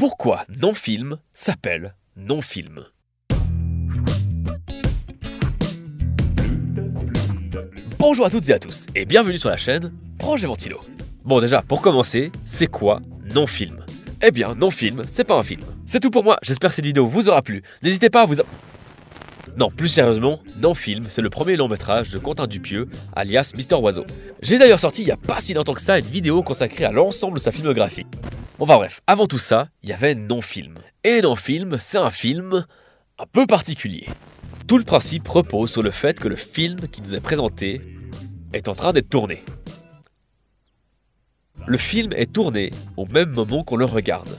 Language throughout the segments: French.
Pourquoi non-film s'appelle non-film? Bonjour à toutes et à tous, et bienvenue sur la chaîne Projet Ventilo. Bon déjà, pour commencer, c'est quoi non-film? Eh bien, non-film, c'est pas un film. C'est tout pour moi, j'espère que cette vidéo vous aura plu. N'hésitez pas à vous... Non, plus sérieusement, non-film, c'est le premier long métrage de Quentin Dupieux, alias Mister Oiseau. J'ai d'ailleurs sorti il y a pas si longtemps que ça une vidéo consacrée à l'ensemble de sa filmographie. Enfin bref, avant tout ça, il y avait non-film. Et non-film, c'est un film un peu particulier. Tout le principe repose sur le fait que le film qui nous est présenté est en train d'être tourné. Le film est tourné au même moment qu'on le regarde.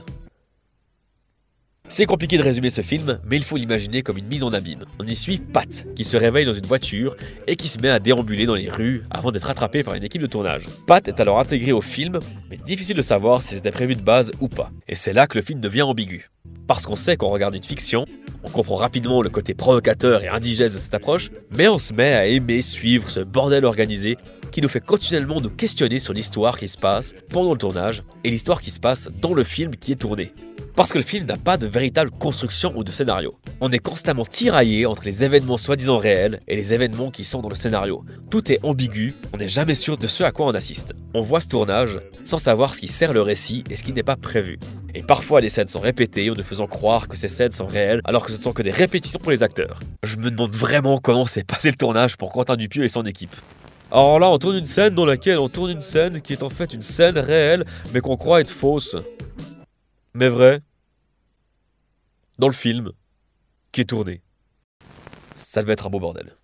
C'est compliqué de résumer ce film, mais il faut l'imaginer comme une mise en abîme. On y suit Pat, qui se réveille dans une voiture et qui se met à déambuler dans les rues avant d'être rattrapé par une équipe de tournage. Pat est alors intégré au film, mais difficile de savoir si c'était prévu de base ou pas. Et c'est là que le film devient ambigu. Parce qu'on sait qu'on regarde une fiction, on comprend rapidement le côté provocateur et indigeste de cette approche, mais on se met à aimer suivre ce bordel organisé qui nous fait continuellement nous questionner sur l'histoire qui se passe pendant le tournage et l'histoire qui se passe dans le film qui est tourné. Parce que le film n'a pas de véritable construction ou de scénario. On est constamment tiraillé entre les événements soi-disant réels et les événements qui sont dans le scénario. Tout est ambigu, on n'est jamais sûr de ce à quoi on assiste. On voit ce tournage sans savoir ce qui sert le récit et ce qui n'est pas prévu. Et parfois les scènes sont répétées en nous faisant croire que ces scènes sont réelles alors que ce ne sont que des répétitions pour les acteurs. Je me demande vraiment comment s'est passé le tournage pour Quentin Dupieux et son équipe. Alors là on tourne une scène dans laquelle on tourne une scène qui est en fait une scène réelle mais qu'on croit être fausse. Mais vrai, dans le film qui est tourné. Ça devait être un beau bordel.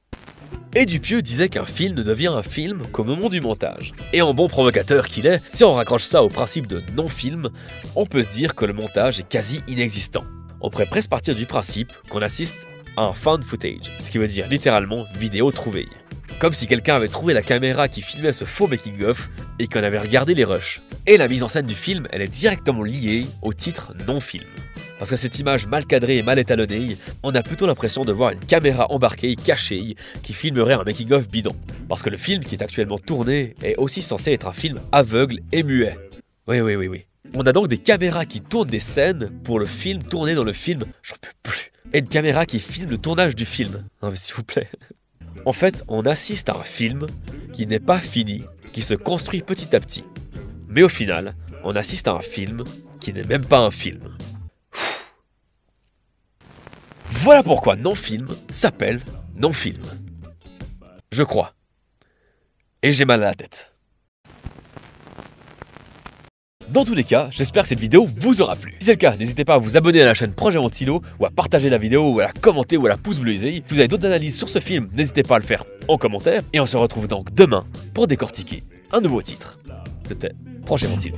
Et Dupieux disait qu'un film ne devient un film qu'au moment du montage. Et en bon provocateur qu'il est, si on raccroche ça au principe de non-film, on peut se dire que le montage est quasi inexistant. On pourrait presque partir du principe qu'on assiste à un found footage, ce qui veut dire littéralement vidéo trouvée. Comme si quelqu'un avait trouvé la caméra qui filmait ce faux making-of et qu'on avait regardé les rushs. Et la mise en scène du film, elle est directement liée au titre non-film. Parce que cette image mal cadrée et mal étalonnée, on a plutôt l'impression de voir une caméra embarquée, cachée, qui filmerait un making-of bidon. Parce que le film qui est actuellement tourné est aussi censé être un film aveugle et muet. Oui. On a donc des caméras qui tournent des scènes pour le film tourné dans le film, j'en peux plus. Et une caméra qui filme le tournage du film. Non mais s'il vous plaît. En fait, on assiste à un film qui n'est pas fini, qui se construit petit à petit. Mais au final, on assiste à un film qui n'est même pas un film. Voilà pourquoi non-film s'appelle non-film. Je crois. Et j'ai mal à la tête. Dans tous les cas, j'espère que cette vidéo vous aura plu. Si c'est le cas, n'hésitez pas à vous abonner à la chaîne Projet Ventilo, ou à partager la vidéo, ou à la commenter, ou à la pouce bleuser. Si vous avez d'autres analyses sur ce film, n'hésitez pas à le faire en commentaire. Et on se retrouve donc demain pour décortiquer un nouveau titre. C'était Projet Ventilo.